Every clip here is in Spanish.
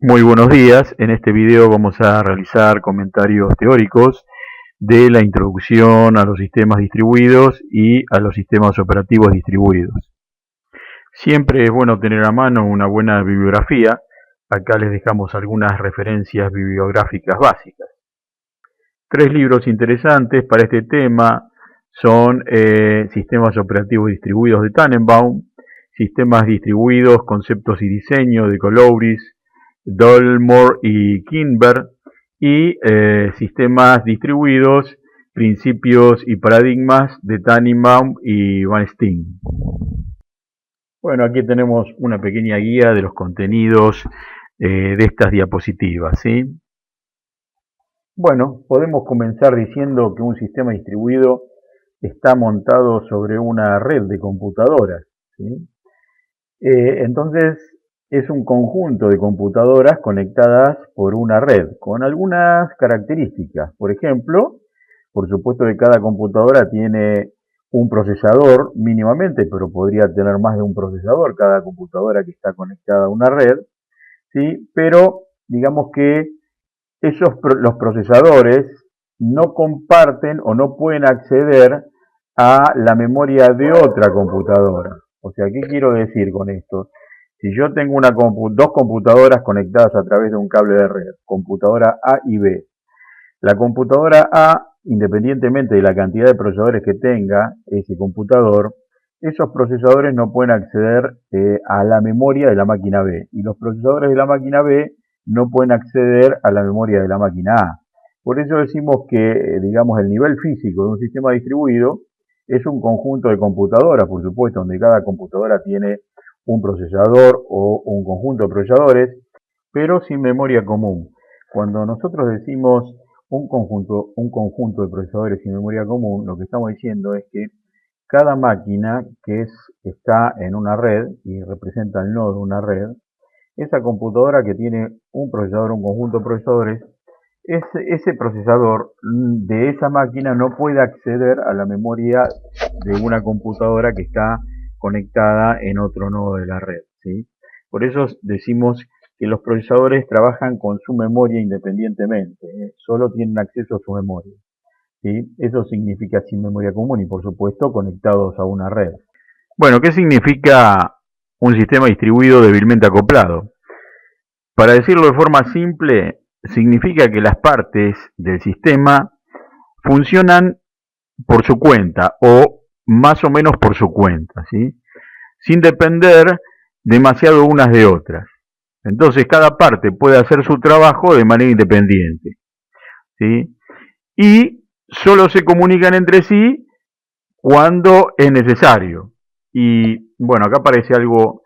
Muy buenos días. En este video vamos a realizar comentarios teóricos de la introducción a los sistemas distribuidos y a los sistemas operativos distribuidos. Siempre es bueno tener a mano una buena bibliografía. Acá les dejamos algunas referencias bibliográficas básicas. Tres libros interesantes para este tema son Sistemas operativos distribuidos de Tannenbaum, Sistemas distribuidos, conceptos y diseño de Coulouris, Dolmore y Kinberg, y Sistemas distribuidos, principios y paradigmas de Tannenbaum y Van Steen. Bueno, aquí tenemos una pequeña guía de los contenidos de estas diapositivas, ¿sí? Bueno, podemos comenzar diciendo que un sistema distribuido está montado sobre una red de computadoras, ¿sí? Entonces, es un conjunto de computadoras conectadas por una red, con algunas características. Por ejemplo, por supuesto que cada computadora tiene un procesador mínimamente, pero podría tener más de un procesador cada computadora que está conectada a una red, ¿sí? Pero digamos que los procesadores no comparten o no pueden acceder a la memoria de otra computadora. O sea, ¿qué quiero decir con esto? Si yo tengo dos computadoras conectadas a través de un cable de red, computadora A y B, la computadora A, independientemente de la cantidad de procesadores que tenga ese computador, esos procesadores no pueden acceder a la memoria de la máquina B. Y los procesadores de la máquina B no pueden acceder a la memoria de la máquina A. Por eso decimos que, digamos, el nivel físico de un sistema distribuido es un conjunto de computadoras, por supuesto, donde cada computadora tiene un procesador o un conjunto de procesadores, pero sin memoria común. Cuando nosotros decimos un conjunto de procesadores sin memoria común, lo que estamos diciendo es que cada máquina que está en una red y representa el nodo de una red, esa computadora que tiene un procesador, un conjunto de procesadores, ese procesador de esa máquina no puede acceder a la memoria de una computadora que está conectada en otro nodo de la red, ¿sí? Por eso decimos que los procesadores trabajan con su memoria independientemente, solo tienen acceso a su memoria, ¿sí? Eso significa sin memoria común y, por supuesto, conectados a una red. Bueno, ¿qué significa un sistema distribuido débilmente acoplado? Para decirlo de forma simple, significa que las partes del sistema funcionan por su cuenta o más o menos por su cuenta, ¿sí? Sin depender demasiado unas de otras. Entonces cada parte puede hacer su trabajo de manera independiente, ¿sí? Y solo se comunican entre sí cuando es necesario. Y bueno, acá aparece algo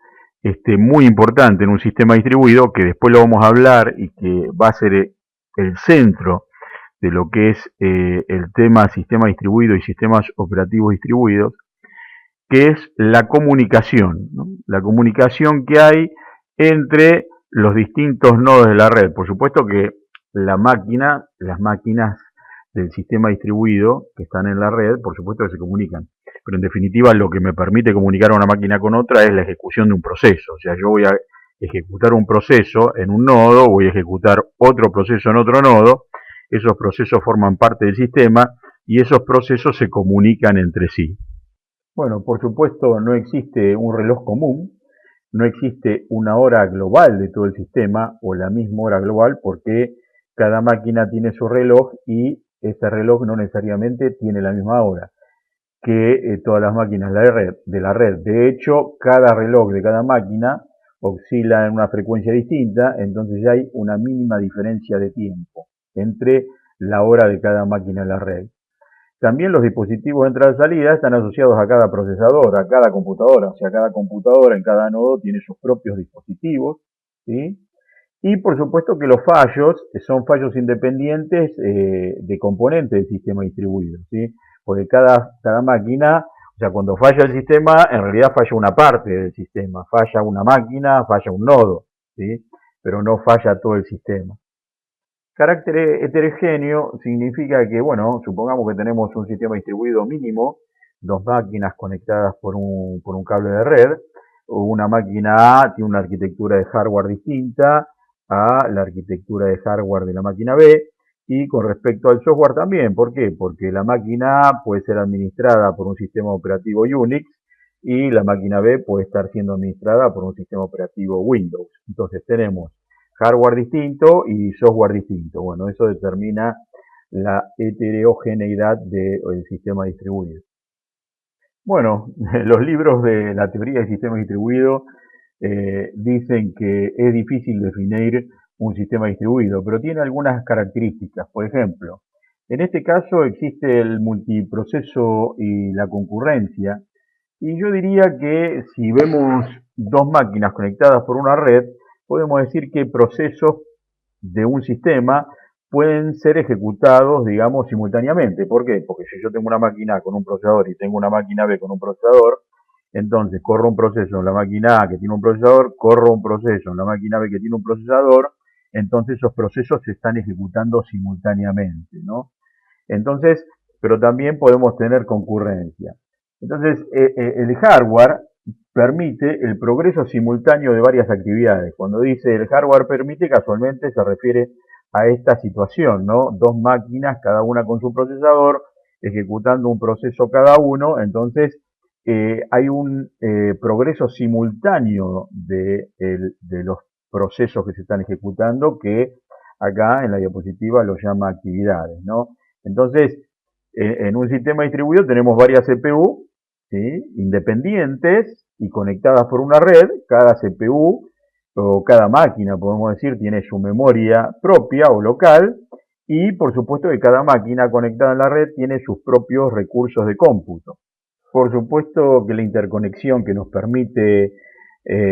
muy importante en un sistema distribuido, que después lo vamos a hablar y que va a ser el centro de lo que es el tema sistema distribuido y sistemas operativos distribuidos, que es la comunicación, ¿no? La comunicación que hay entre los distintos nodos de la red. Por supuesto que las máquinas del sistema distribuido que están en la red, por supuesto que se comunican. Pero en definitiva lo que me permite comunicar a una máquina con otra es la ejecución de un proceso. O sea, yo voy a ejecutar un proceso en un nodo, voy a ejecutar otro proceso en otro nodo, esos procesos forman parte del sistema y esos procesos se comunican entre sí. Bueno, por supuesto no existe un reloj común, no existe una hora global de todo el sistema o la misma hora global, porque cada máquina tiene su reloj y ese reloj no necesariamente tiene la misma hora que todas las máquinas de la red. De hecho, cada reloj de cada máquina oscila en una frecuencia distinta, entonces ya hay una mínima diferencia de tiempo entre la hora de cada máquina en la red. También los dispositivos de entrada y salida están asociados a cada procesador, a cada computadora. O sea, cada computadora en cada nodo tiene sus propios dispositivos, ¿sí? Y por supuesto que los fallos son fallos independientes de componentes del sistema distribuido, ¿sí? Porque cada máquina, o sea, cuando falla el sistema, en realidad falla una parte del sistema. Falla una máquina, falla un nodo, ¿sí? Pero no falla todo el sistema. Carácter heterogéneo significa que, bueno, supongamos que tenemos un sistema distribuido mínimo, dos máquinas conectadas por un cable de red, una máquina A tiene una arquitectura de hardware distinta a la arquitectura de hardware de la máquina B, y con respecto al software también. ¿Por qué? Porque la máquina A puede ser administrada por un sistema operativo Unix y la máquina B puede estar siendo administrada por un sistema operativo Windows. Entonces tenemos hardware distinto y software distinto. Bueno, eso determina la heterogeneidad del sistema distribuido. Bueno, los libros de la teoría del sistema distribuido dicen que es difícil definir un sistema distribuido, pero tiene algunas características. Por ejemplo, en este caso existe el multiproceso y la concurrencia, y yo diría que si vemos dos máquinas conectadas por una red, podemos decir que procesos de un sistema pueden ser ejecutados, digamos, simultáneamente. ¿Por qué? Porque si yo tengo una máquina A con un procesador y tengo una máquina B con un procesador, entonces corro un proceso en la máquina A que tiene un procesador, corro un proceso en la máquina B que tiene un procesador, entonces esos procesos se están ejecutando simultáneamente, ¿no? Entonces, pero también podemos tener concurrencia. Entonces, el hardware permite el progreso simultáneo de varias actividades. Cuando dice el hardware permite, casualmente se refiere a esta situación, ¿no? Dos máquinas, cada una con su procesador, ejecutando un proceso cada uno, entonces hay un progreso simultáneo de los procesos que se están ejecutando, que acá en la diapositiva lo llama actividades, ¿no? Entonces, en un sistema distribuido tenemos varias CPU, ¿sí?, independientes y conectadas por una red. Cada CPU o cada máquina, podemos decir, tiene su memoria propia o local, y por supuesto que cada máquina conectada en la red tiene sus propios recursos de cómputo. Por supuesto que la interconexión que nos permite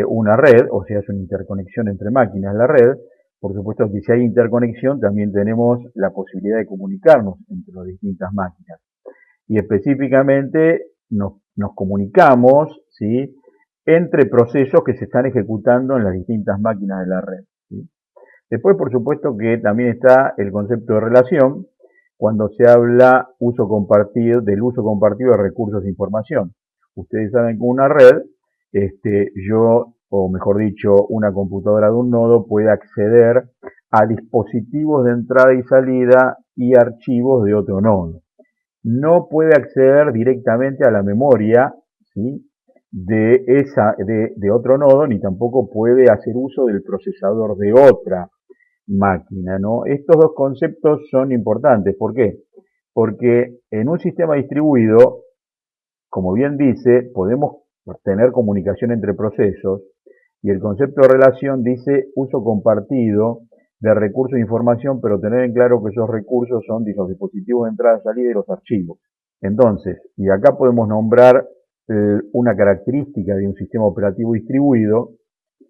una red, o sea, es una interconexión entre máquinas en la red. Por supuesto que si hay interconexión también tenemos la posibilidad de comunicarnos entre las distintas máquinas. Y específicamente nos comunicamos, ¿sí?, entre procesos que se están ejecutando en las distintas máquinas de la red, ¿sí? Después, por supuesto que también está el concepto de relación, cuando se habla del uso compartido de recursos de información. Ustedes saben que una red, o mejor dicho, una computadora de un nodo puede acceder a dispositivos de entrada y salida y archivos de otro nodo. No puede acceder directamente a la memoria, ¿sí?, de otro nodo, ni tampoco puede hacer uso del procesador de otra máquina, ¿no? Estos dos conceptos son importantes. ¿Por qué? Porque en un sistema distribuido, como bien dice, podemos tener comunicación entre procesos, y el concepto de relación dice uso compartido de recursos de información, pero tener en claro que esos recursos son los dispositivos de entrada y salida y los archivos. Entonces, y acá podemos nombrar una característica de un sistema operativo distribuido,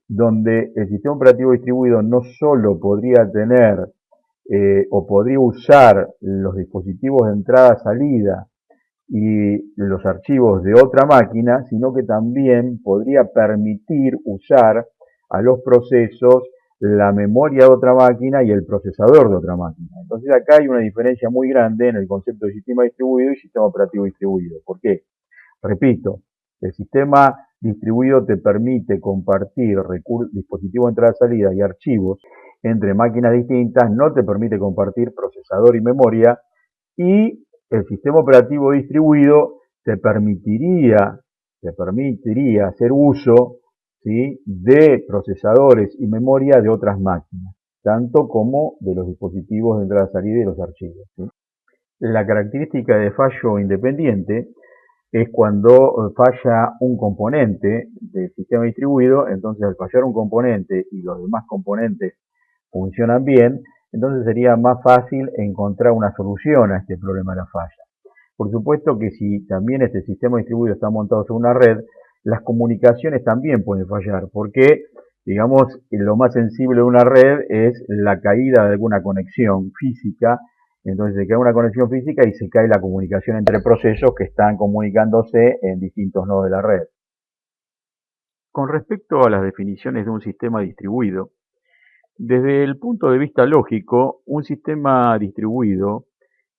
donde el sistema operativo distribuido no solo podría tener o podría usar los dispositivos de entrada-salida y los archivos de otra máquina, sino que también podría permitir usar a los procesos la memoria de otra máquina y el procesador de otra máquina. Entonces acá hay una diferencia muy grande en el concepto de sistema distribuido y sistema operativo distribuido. ¿Por qué? Repito, el sistema distribuido te permite compartir dispositivos de entrada-salida y archivos entre máquinas distintas, no te permite compartir procesador y memoria, y el sistema operativo distribuido te permitiría hacer uso, ¿sí?, de procesadores y memoria de otras máquinas, tanto como de los dispositivos de entrada-salida y de los archivos, ¿sí? La característica de fallo independiente es cuando falla un componente del sistema distribuido. Entonces, al fallar un componente y los demás componentes funcionan bien, entonces sería más fácil encontrar una solución a este problema de la falla. Por supuesto que si también este sistema distribuido está montado sobre una red, las comunicaciones también pueden fallar, porque, digamos, lo más sensible de una red es la caída de alguna conexión física. Entonces se cae una conexión física y se cae la comunicación entre procesos que están comunicándose en distintos nodos de la red. Con respecto a las definiciones de un sistema distribuido, desde el punto de vista lógico, un sistema distribuido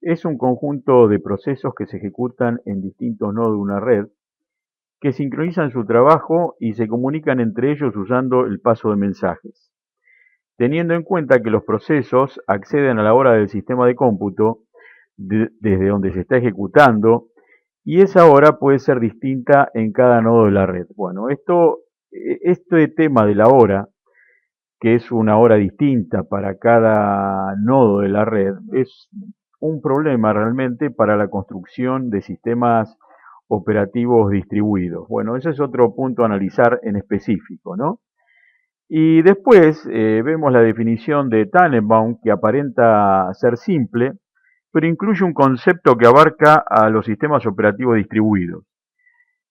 es un conjunto de procesos que se ejecutan en distintos nodos de una red, que sincronizan su trabajo y se comunican entre ellos usando el paso de mensajes. teniendo en cuenta que los procesos acceden a la hora del sistema de cómputo desde donde se está ejecutando, y esa hora puede ser distinta en cada nodo de la red. Bueno, este tema de la hora, que es una hora distinta para cada nodo de la red, es un problema realmente para la construcción de sistemas operativos distribuidos. Bueno, ese es otro punto a analizar en específico, ¿no? Y después vemos la definición de Tannenbaum, que aparenta ser simple, pero incluye un concepto que abarca a los sistemas operativos distribuidos.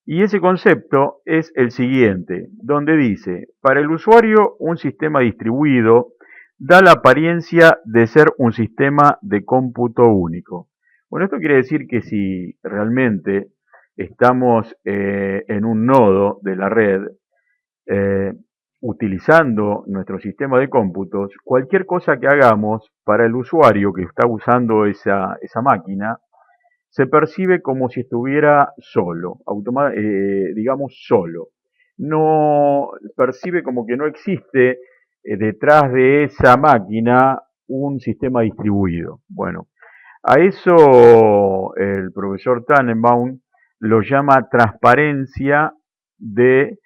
Y ese concepto es el siguiente, donde dice, para el usuario un sistema distribuido da la apariencia de ser un sistema de cómputo único. Bueno, esto quiere decir que si realmente estamos en un nodo de la red, eh, utilizando nuestro sistema de cómputos, cualquier cosa que hagamos para el usuario que está usando esa máquina, se percibe como si estuviera solo, digamos solo. No percibe como que no existe detrás de esa máquina un sistema distribuido. Bueno, a eso el profesor Tannenbaum lo llama transparencia de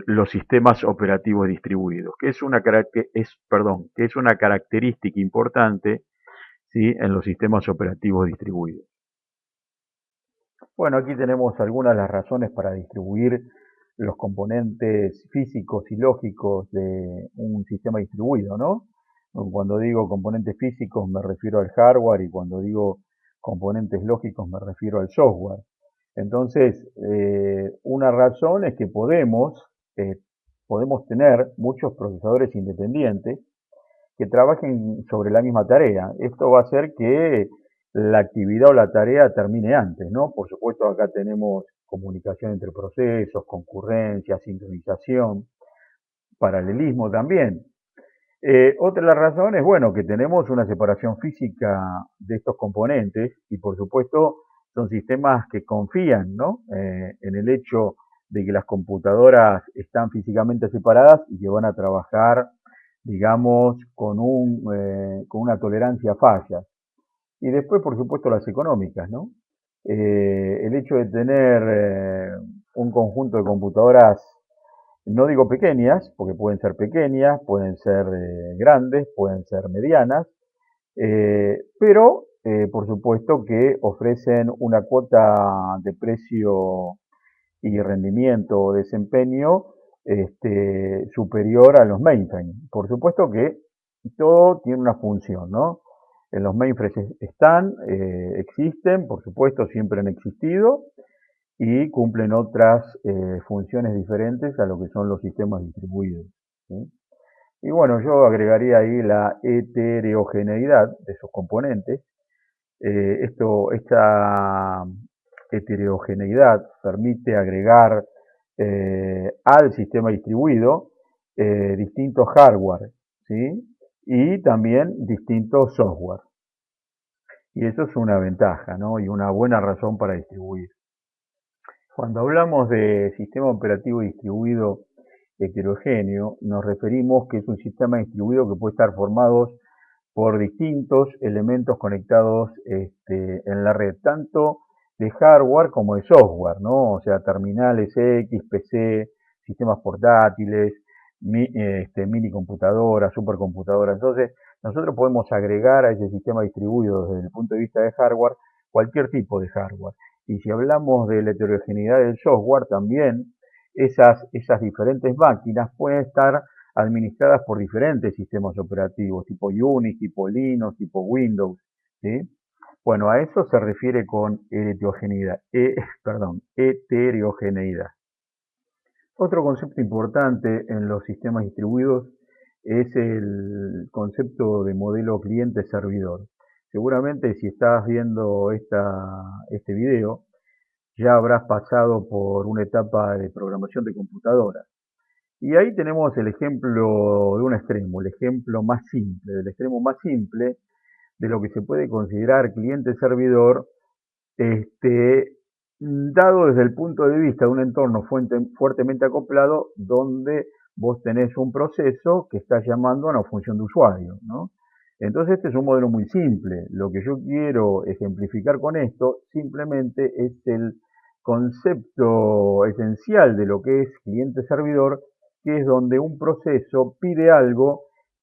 los sistemas operativos distribuidos, que es que es una característica importante, ¿sí?, en los sistemas operativos distribuidos. Bueno, aquí tenemos algunas de las razones para distribuir los componentes físicos y lógicos de un sistema distribuido, ¿no? Cuando digo componentes físicos me refiero al hardware y cuando digo componentes lógicos me refiero al software. Entonces, una razón es que podemos tener muchos procesadores independientes que trabajen sobre la misma tarea. Esto va a hacer que la actividad o la tarea termine antes, ¿no? Por supuesto, acá tenemos comunicación entre procesos, concurrencia, sincronización, paralelismo también. Otra de las razones, bueno, que tenemos una separación física de estos componentes y por supuesto son sistemas que confían, ¿no?, en el hecho de que las computadoras están físicamente separadas y que van a trabajar, digamos, con una tolerancia a fallas. Y después, por supuesto, las económicas, ¿no? El hecho de tener un conjunto de computadoras, no digo pequeñas, porque pueden ser pequeñas, pueden ser grandes, pueden ser medianas, pero por supuesto que ofrecen una cuota de precio y rendimiento o desempeño superior a los mainframe. Por supuesto que todo tiene una función, ¿no? En los mainframes existen, por supuesto, siempre han existido y cumplen otras funciones diferentes a lo que son los sistemas distribuidos, ¿sí? Y bueno, yo agregaría ahí la heterogeneidad de sus componentes. Esta heterogeneidad permite agregar al sistema distribuido distintos hardware, ¿sí?, y también distintos software. Y eso es una ventaja, ¿no?, y una buena razón para distribuir. Cuando hablamos de sistema operativo distribuido heterogéneo, nos referimos que es un sistema distribuido que puede estar formado por distintos elementos conectados en la red, tanto de hardware como de software, ¿no? O sea, terminales X, PC, sistemas portátiles, mini computadoras, supercomputadoras. Entonces, nosotros podemos agregar a ese sistema distribuido desde el punto de vista de hardware cualquier tipo de hardware. Y si hablamos de la heterogeneidad del software, también esas diferentes máquinas pueden estar administradas por diferentes sistemas operativos, tipo Unix, tipo Linux, tipo Windows, ¿sí? Bueno, a eso se refiere con heterogeneidad. Heterogeneidad. Otro concepto importante en los sistemas distribuidos es el concepto de modelo cliente-servidor. Seguramente si estás viendo este video, ya habrás pasado por una etapa de programación de computadoras. Y ahí tenemos el ejemplo de un extremo, el ejemplo más simple, del extremo más simple de lo que se puede considerar cliente-servidor, dado desde el punto de vista de un entorno fuertemente acoplado, donde vos tenés un proceso que está llamando a una función de usuario, ¿no? Entonces este es un modelo muy simple. Lo que yo quiero ejemplificar con esto simplemente es el concepto esencial de lo que es cliente-servidor, que es donde un proceso pide algo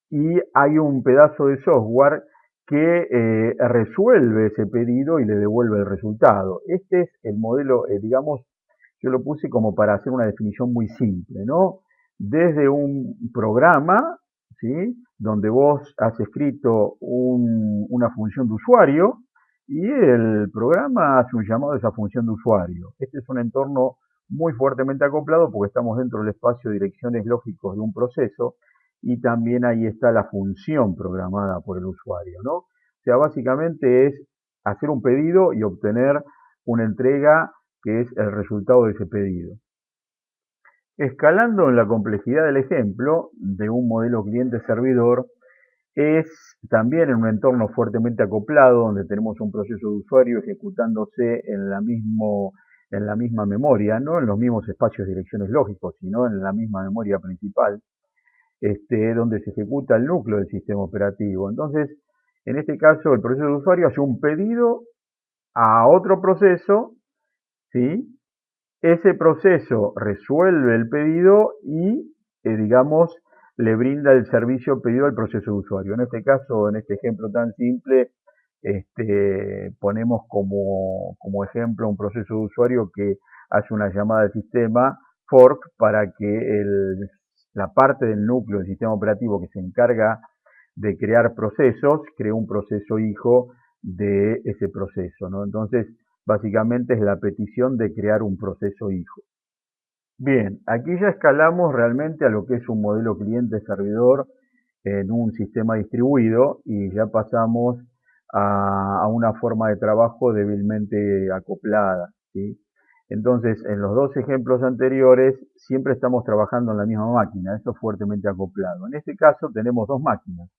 y hay un pedazo de software que resuelve ese pedido y le devuelve el resultado. Este es el modelo, digamos, yo lo puse como para hacer una definición muy simple, ¿no? Desde un programa, ¿sí? Donde vos has escrito una función de usuario y el programa hace un llamado a esa función de usuario. Este es un entorno muy fuertemente acoplado porque estamos dentro del espacio de direcciones lógicos de un proceso y también ahí está la función programada por el usuario, ¿no? O sea, básicamente es hacer un pedido y obtener una entrega que es el resultado de ese pedido. Escalando en la complejidad del ejemplo de un modelo cliente-servidor, es también en un entorno fuertemente acoplado, donde tenemos un proceso de usuario ejecutándose en la misma memoria, no en los mismos espacios de direcciones lógicos, sino en la misma memoria principal, donde se ejecuta el núcleo del sistema operativo. Entonces, en este caso, el proceso de usuario hace un pedido a otro proceso, ¿sí? Ese proceso resuelve el pedido y, digamos, le brinda el servicio pedido al proceso de usuario. En este caso, en este ejemplo tan simple, ponemos como ejemplo un proceso de usuario que hace una llamada al sistema fork para que la parte del núcleo del sistema operativo que se encarga de crear procesos, cree un proceso hijo de ese proceso, ¿no? Entonces, básicamente es la petición de crear un proceso hijo. Bien, aquí ya escalamos realmente a lo que es un modelo cliente-servidor en un sistema distribuido y ya pasamos a una forma de trabajo débilmente acoplada, ¿sí? Entonces, en los dos ejemplos anteriores siempre estamos trabajando en la misma máquina, eso es fuertemente acoplado. En este caso tenemos dos máquinas.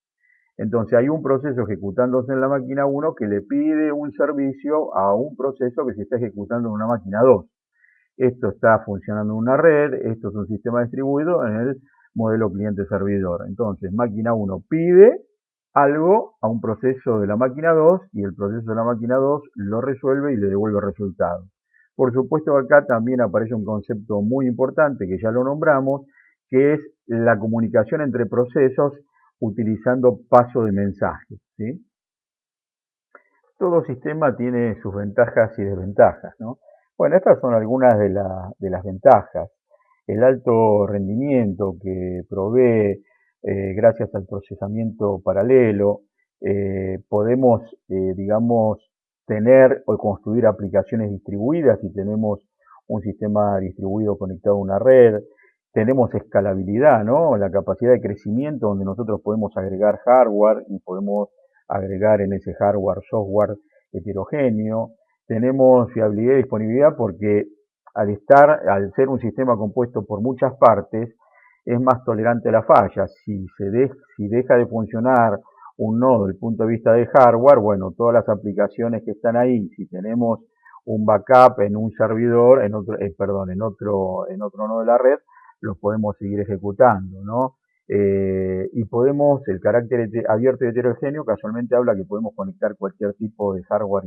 Entonces hay un proceso ejecutándose en la máquina 1 que le pide un servicio a un proceso que se está ejecutando en una máquina 2. Esto está funcionando en una red, esto es un sistema distribuido en el modelo cliente-servidor. Entonces, máquina 1 pide algo a un proceso de la máquina 2 y el proceso de la máquina 2 lo resuelve y le devuelve el resultado. Por supuesto, acá también aparece un concepto muy importante que ya lo nombramos, que es la comunicación entre procesos utilizando paso de mensaje, ¿sí? Todo sistema tiene sus ventajas y desventajas, ¿no? Bueno, estas son algunas de las ventajas. El alto rendimiento que provee gracias al procesamiento paralelo, podemos, digamos, tener o construir aplicaciones distribuidas si tenemos un sistema distribuido conectado a una red. Tenemos escalabilidad, ¿no? La capacidad de crecimiento donde nosotros podemos agregar hardware y podemos agregar en ese hardware software heterogéneo. Tenemos fiabilidad y disponibilidad porque al ser un sistema compuesto por muchas partes, es más tolerante a la falla. Si deja de funcionar un nodo desde el punto de vista de hardware, bueno, todas las aplicaciones que están ahí, si tenemos un backup en un servidor, en otro nodo de la red, los podemos seguir ejecutando, ¿no? Y el carácter abierto y heterogéneo casualmente habla que podemos conectar cualquier tipo de hardware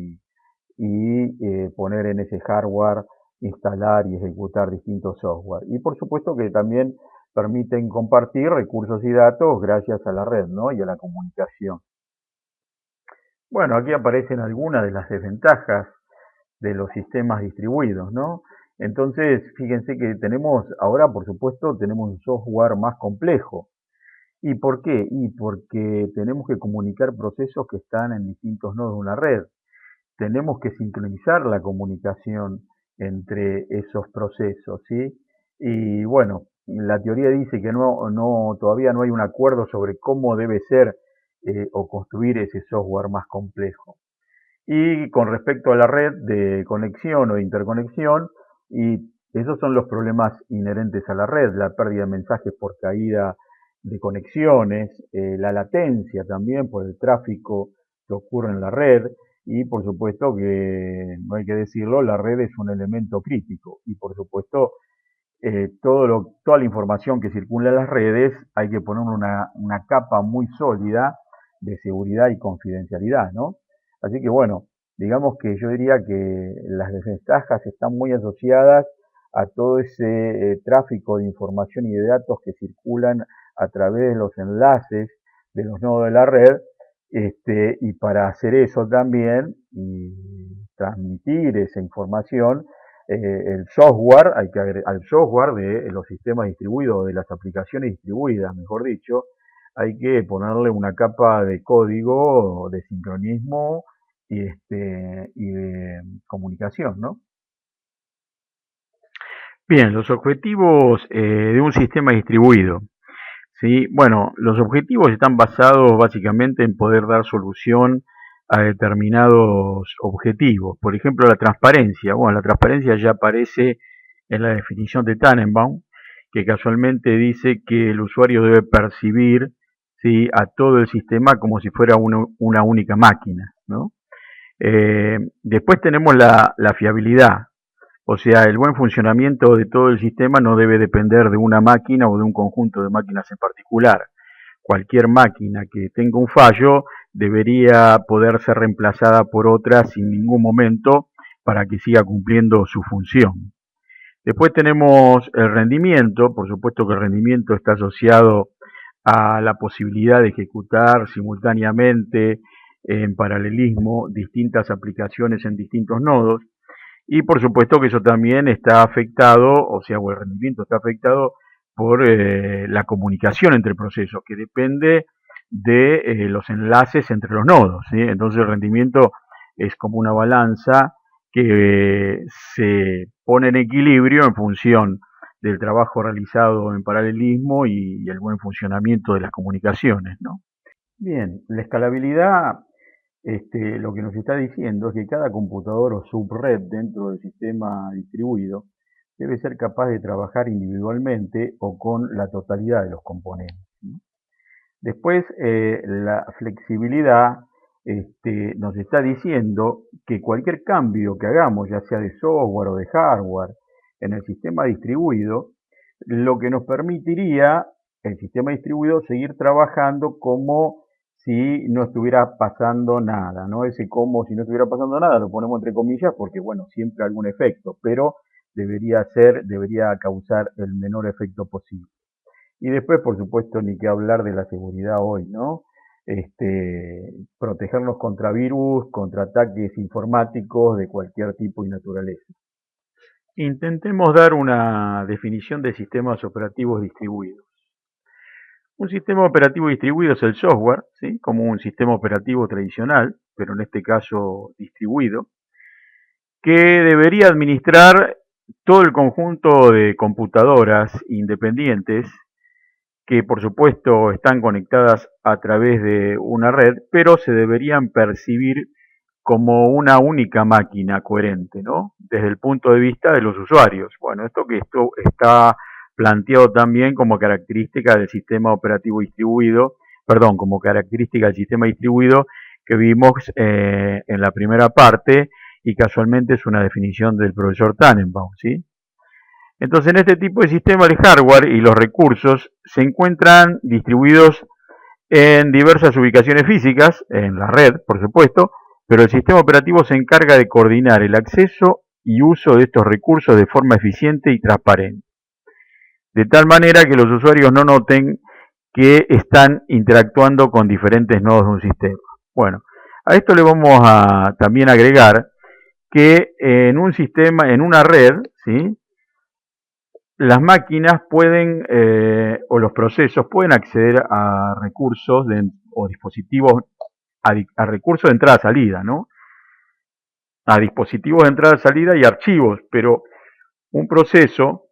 y poner en ese hardware, instalar y ejecutar distintos software. Y por supuesto que también permiten compartir recursos y datos gracias a la red, ¿no? Y a la comunicación. Bueno, aquí aparecen algunas de las desventajas de los sistemas distribuidos, ¿no? Entonces, fíjense que ahora por supuesto, tenemos un software más complejo. ¿Y por qué? Y porque tenemos que comunicar procesos que están en distintos nodos de una red. Tenemos que sincronizar la comunicación entre esos procesos, ¿sí? Y bueno, la teoría dice que todavía no hay un acuerdo sobre cómo debe ser o construir ese software más complejo. Y con respecto a la red de conexión o de interconexión, y esos son los problemas inherentes a la red, la pérdida de mensajes por caída de conexiones, la latencia también por el tráfico que ocurre en la red, y por supuesto que, no hay que decirlo, la red es un elemento crítico, y por supuesto toda la información que circula en las redes hay que poner una capa muy sólida de seguridad y confidencialidad, ¿no? Así que bueno, digamos que yo diría que las desventajas están muy asociadas a todo ese tráfico de información y de datos que circulan a través de los enlaces de los nodos de la red, y para hacer eso también y transmitir esa información, el software, al software de los sistemas distribuidos, de las aplicaciones distribuidas, mejor dicho, hay que ponerle una capa de código, de sincronismo y de comunicación, ¿no? Bien, los objetivos de un sistema distribuido. ¿Sí? Bueno, los objetivos están basados básicamente en poder dar solución a determinados objetivos. Por ejemplo, la transparencia. Bueno, la transparencia ya aparece en la definición de Tannenbaum, que casualmente dice que el usuario debe percibir, ¿sí?, a todo el sistema como si fuera una única máquina, ¿no? Después tenemos la fiabilidad. O sea, el buen funcionamiento de todo el sistema no debe depender de una máquina o de un conjunto de máquinas en particular. Cualquier máquina que tenga un fallo debería poder ser reemplazada por otra sin ningún momento para que siga cumpliendo su función. Después tenemos el rendimiento. Por supuesto que el rendimiento está asociado a la posibilidad de ejecutar simultáneamente en paralelismo distintas aplicaciones en distintos nodos. Y por supuesto que eso también está afectado, o sea, el rendimiento está afectado por la comunicación entre procesos, que depende de los enlaces entre los nodos, ¿sí? Entonces el rendimiento es como una balanza que se pone en equilibrio en función del trabajo realizado en paralelismo y el buen funcionamiento de las comunicaciones, ¿no? Bien, la escalabilidad, lo que nos está diciendo es que cada computador o subred dentro del sistema distribuido debe ser capaz de trabajar individualmente o con la totalidad de los componentes, ¿no? Después, la flexibilidad nos está diciendo que cualquier cambio que hagamos, ya sea de software o de hardware, en el sistema distribuido, lo que nos permitiría el sistema distribuido seguir trabajando como si no estuviera pasando nada, ¿no? Ese como si no estuviera pasando nada lo ponemos entre comillas porque, bueno, siempre algún efecto, pero debería causar el menor efecto posible. Y después, por supuesto, ni que hablar de la seguridad hoy, ¿no? Protegernos contra virus, contra ataques informáticos de cualquier tipo y naturaleza. Intentemos dar una definición de sistemas operativos distribuidos. Un sistema operativo distribuido es el software, ¿sí?, como un sistema operativo tradicional, pero en este caso distribuido, que debería administrar todo el conjunto de computadoras independientes que por supuesto están conectadas a través de una red, pero se deberían percibir como una única máquina coherente, ¿no? Desde el punto de vista de los usuarios. Bueno, esto está planteado también como característica del sistema operativo distribuido, perdón, como característica del sistema distribuido que vimos en la primera parte y casualmente es una definición del profesor Tannenbaum, ¿sí? Entonces, en este tipo de sistema, el hardware y los recursos se encuentran distribuidos en diversas ubicaciones físicas, en la red, por supuesto, pero el sistema operativo se encarga de coordinar el acceso y uso de estos recursos de forma eficiente y transparente, de tal manera que los usuarios no noten que están interactuando con diferentes nodos de un sistema. Bueno, a esto le vamos a también agregar que en un sistema, en una red, ¿sí?, las máquinas pueden, o los procesos pueden acceder a recursos o dispositivos, a recursos de entrada-salida, ¿no? A dispositivos de entrada-salida y archivos, pero un proceso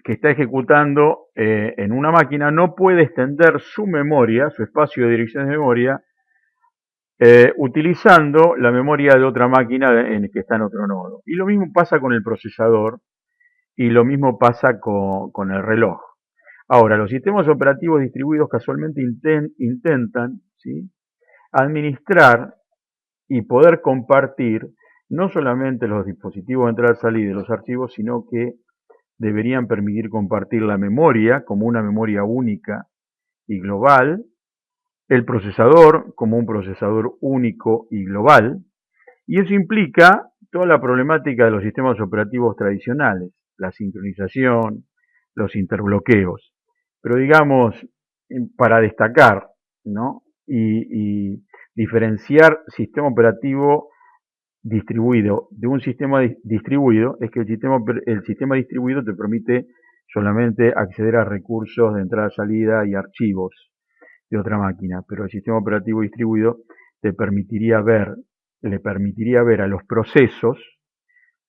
que está ejecutando en una máquina no puede extender su memoria, su espacio de dirección de memoria, utilizando la memoria de otra máquina que está en otro nodo. Y lo mismo pasa con el procesador y lo mismo pasa con el reloj. Ahora, los sistemas operativos distribuidos casualmente intentan, ¿sí?, administrar y poder compartir no solamente los dispositivos de entrada y salida de los archivos, sino que deberían permitir compartir la memoria como una memoria única y global, el procesador como un procesador único y global, y eso implica toda la problemática de los sistemas operativos tradicionales, la sincronización, los interbloqueos. Pero digamos, para destacar, ¿no? y diferenciar sistema operativo distribuido de un sistema distribuido es que el sistema distribuido te permite solamente acceder a recursos de entrada, salida y archivos de otra máquina, pero el sistema operativo distribuido te permitiría ver, le permitiría ver a los procesos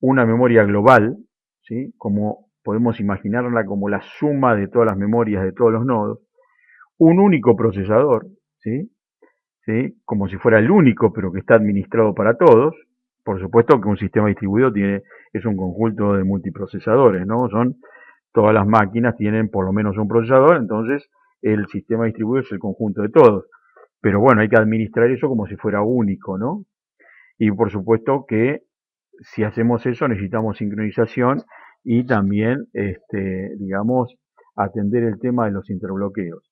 una memoria global, ¿sí? Como podemos imaginarla como la suma de todas las memorias de todos los nodos, un único procesador, ¿sí? ¿Sí? Como si fuera el único, pero que está administrado para todos. Por supuesto que un sistema distribuido es un conjunto de multiprocesadores, ¿no? Todas las máquinas tienen por lo menos un procesador, entonces el sistema distribuido es el conjunto de todos. Pero bueno, hay que administrar eso como si fuera único, ¿no? Y por supuesto que si hacemos eso necesitamos sincronización y también, digamos, atender el tema de los interbloqueos.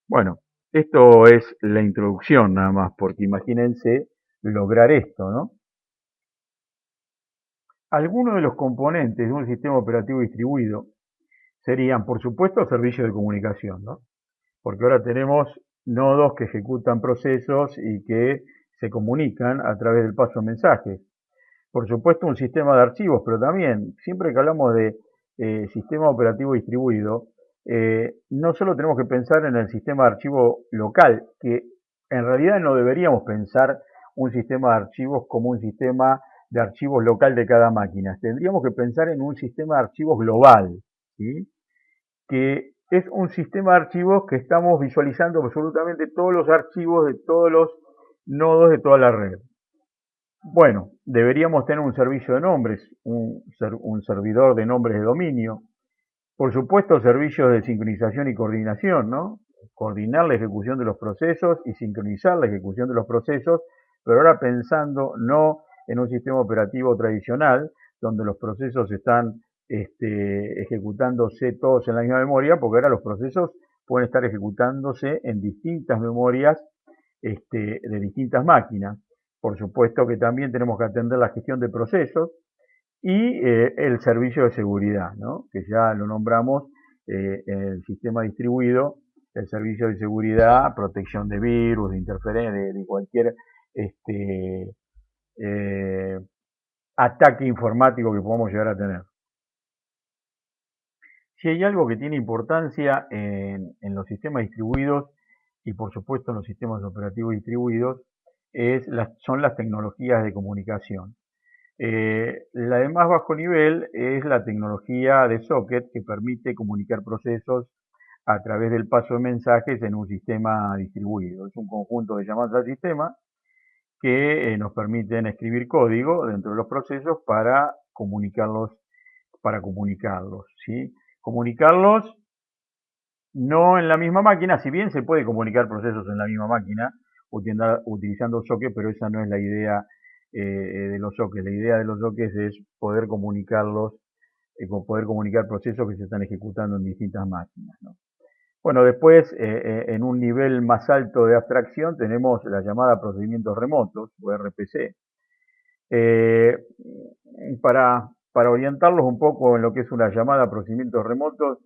Bueno, esto es la introducción nada más, porque imagínense lograr esto, ¿no? Algunos de los componentes de un sistema operativo distribuido serían, por supuesto, servicios de comunicación, ¿no? Porque ahora tenemos nodos que ejecutan procesos y que se comunican a través del paso de mensajes. Por supuesto, un sistema de archivos, pero también, siempre que hablamos de sistema operativo distribuido, no solo tenemos que pensar en el sistema de archivo local, que en realidad no deberíamos pensar un sistema de archivos como un sistema de archivos local de cada máquina. Tendríamos que pensar en un sistema de archivos global, ¿sí? Que es un sistema de archivos que estamos visualizando absolutamente todos los archivos de todos los nodos de toda la red. Bueno, deberíamos tener un servicio de nombres, un servidor de nombres de dominio. Por supuesto, servicios de sincronización y coordinación, ¿no? Coordinar la ejecución de los procesos y sincronizar la ejecución de los procesos, pero ahora pensando no en un sistema operativo tradicional, donde los procesos están ejecutándose todos en la misma memoria, porque ahora los procesos pueden estar ejecutándose en distintas memorias de distintas máquinas. Por supuesto que también tenemos que atender la gestión de procesos y el servicio de seguridad, ¿no? Que ya lo nombramos en el sistema distribuido, el servicio de seguridad, protección de virus, de interferencia, de cualquier ataque informático que podamos llegar a tener. Si hay algo que tiene importancia en los sistemas distribuidos y por supuesto en los sistemas operativos distribuidos, son las tecnologías de comunicación. La de más bajo nivel es la tecnología de socket que permite comunicar procesos a través del paso de mensajes en un sistema distribuido. Es un conjunto de llamadas al sistema que nos permiten escribir código dentro de los procesos para comunicarlos, ¿sí? Comunicarlos no en la misma máquina, si bien se puede comunicar procesos en la misma máquina utilizando socket, pero esa no es la idea de los sockets. La idea de los sockets es poder comunicarlos, poder comunicar procesos que se están ejecutando en distintas máquinas, ¿no? Bueno, después, en un nivel más alto de abstracción, tenemos la llamada procedimientos remotos, o RPC. Para orientarlos un poco en lo que es una llamada a procedimientos remotos,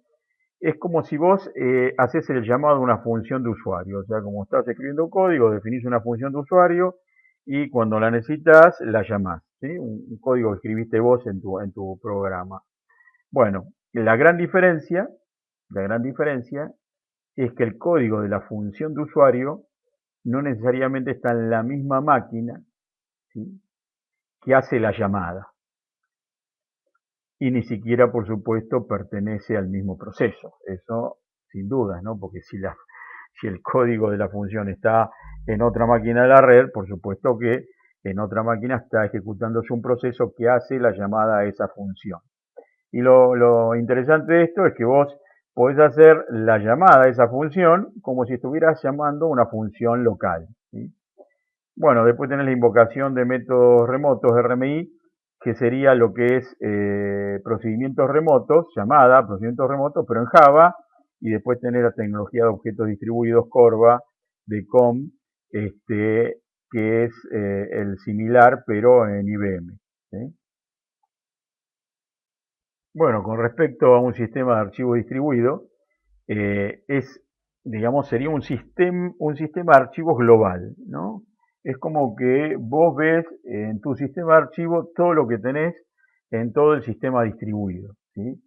es como si vos haces el llamado a una función de usuario. O sea, como estás escribiendo código, definís una función de usuario y cuando la necesitas, la llamás, ¿sí? Un código que escribiste vos en tu programa. Bueno, la gran diferencia es que el código de la función de usuario no necesariamente está en la misma máquina, ¿sí?, que hace la llamada. Y ni siquiera, por supuesto, pertenece al mismo proceso. Eso sin dudas, ¿no? Porque si el código de la función está en otra máquina de la red, por supuesto que en otra máquina está ejecutándose un proceso que hace la llamada a esa función. Y lo interesante de esto es que vos podés hacer la llamada a esa función como si estuvieras llamando una función local, ¿sí? Bueno, después tenés la invocación de métodos remotos, RMI, que sería lo que es procedimientos remotos, llamada procedimientos remotos, pero en Java, y después tener la tecnología de objetos distribuidos, Corva, de COM, que es el similar, pero en IBM. ¿Sí? Bueno, con respecto a un sistema de archivo distribuido, digamos, sería un sistema de archivos global, ¿no? Es como que vos ves en tu sistema de archivos todo lo que tenés en todo el sistema distribuido, ¿sí?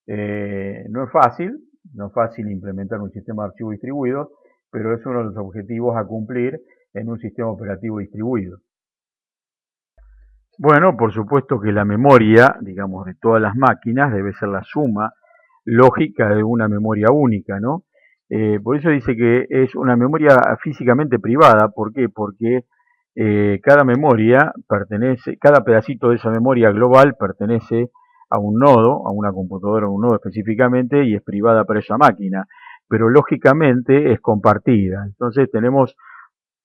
No es fácil, no es fácil implementar un sistema de archivos distribuido, pero es uno de los objetivos a cumplir en un sistema operativo distribuido. Bueno, por supuesto que la memoria, digamos, de todas las máquinas debe ser la suma lógica de una memoria única, ¿no? Por eso dice que es una memoria físicamente privada. ¿Por qué? Porque cada memoria pertenece, cada pedacito de esa memoria global pertenece a un nodo, a una computadora, a un nodo específicamente, y es privada para esa máquina. Pero lógicamente es compartida. Entonces tenemos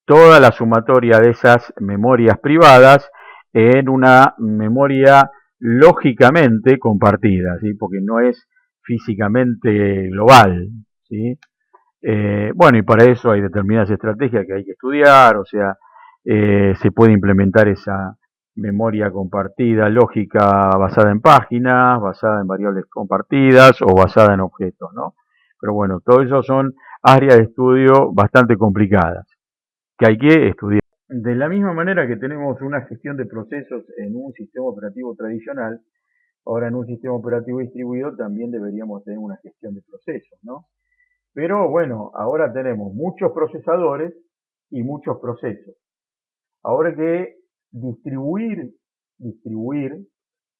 toda la sumatoria de esas memorias privadas en una memoria lógicamente compartida, ¿sí? Porque no es físicamente global, ¿sí? Bueno, y para eso hay determinadas estrategias que hay que estudiar, o sea, se puede implementar esa memoria compartida lógica basada en páginas, basada en variables compartidas o basada en objetos, ¿no? Pero bueno, todo eso son áreas de estudio bastante complicadas que hay que estudiar. De la misma manera que tenemos una gestión de procesos en un sistema operativo tradicional, ahora en un sistema operativo distribuido también deberíamos tener una gestión de procesos, ¿no? Pero bueno, ahora tenemos muchos procesadores y muchos procesos. Ahora hay que distribuir,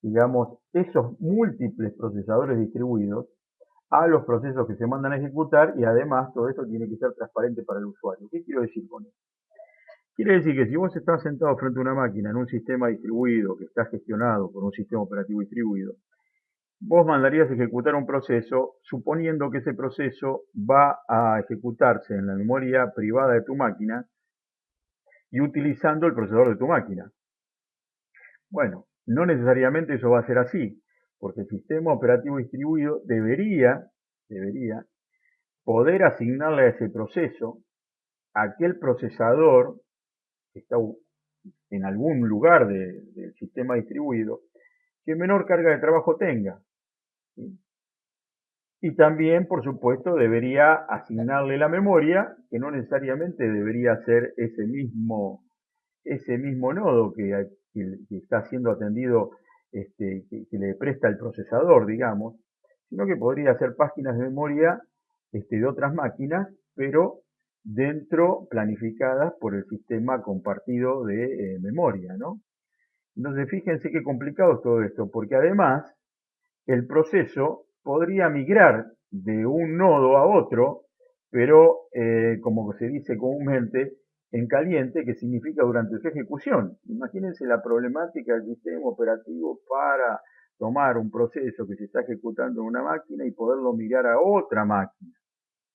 digamos, esos múltiples procesadores distribuidos a los procesos que se mandan a ejecutar, y además todo esto tiene que ser transparente para el usuario. ¿Qué quiero decir con esto? Quiere decir que si vos estás sentado frente a una máquina en un sistema distribuido que está gestionado por un sistema operativo distribuido, vos mandarías ejecutar un proceso suponiendo que ese proceso va a ejecutarse en la memoria privada de tu máquina y utilizando el procesador de tu máquina. Bueno, no necesariamente eso va a ser así, porque el sistema operativo distribuido debería poder asignarle a ese proceso aquel procesador que está en algún lugar del sistema distribuido que menor carga de trabajo tenga, ¿sí? Y también, por supuesto, debería asignarle la memoria, que no necesariamente debería ser ese mismo nodo que está siendo atendido, que le presta el procesador, digamos, sino que podría ser páginas de memoria de otras máquinas, pero dentro planificadas por el sistema compartido de memoria, ¿no? Entonces, fíjense qué complicado es todo esto, porque además el proceso podría migrar de un nodo a otro, pero como se dice comúnmente, en caliente, que significa durante su ejecución. Imagínense la problemática del sistema operativo para tomar un proceso que se está ejecutando en una máquina y poderlo migrar a otra máquina,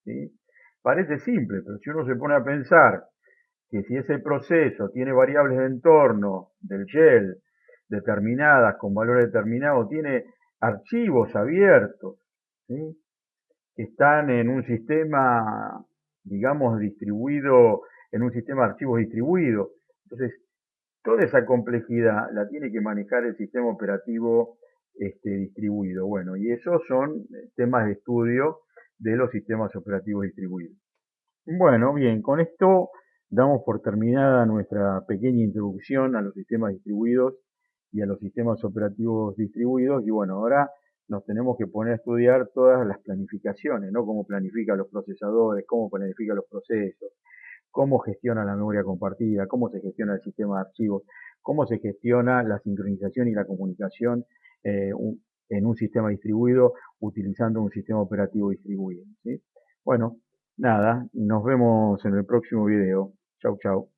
¿sí? Parece simple, pero si uno se pone a pensar que si ese proceso tiene variables de entorno del shell determinadas, con valores determinados, tiene archivos abiertos, ¿sí? Que están en un sistema, digamos, distribuido, en un sistema de archivos distribuido. Entonces, toda esa complejidad la tiene que manejar el sistema operativo distribuido. Bueno, y esos son temas de estudio de los sistemas operativos distribuidos. Bueno, bien, con esto damos por terminada nuestra pequeña introducción a los sistemas distribuidos y a los sistemas operativos distribuidos. Y bueno, ahora nos tenemos que poner a estudiar todas las planificaciones, ¿no? Cómo planifica los procesadores, cómo planifica los procesos, cómo gestiona la memoria compartida, cómo se gestiona el sistema de archivos, cómo se gestiona la sincronización y la comunicación en un sistema distribuido utilizando un sistema operativo distribuido, ¿sí? Bueno, nada, nos vemos en el próximo video. Chau, chau.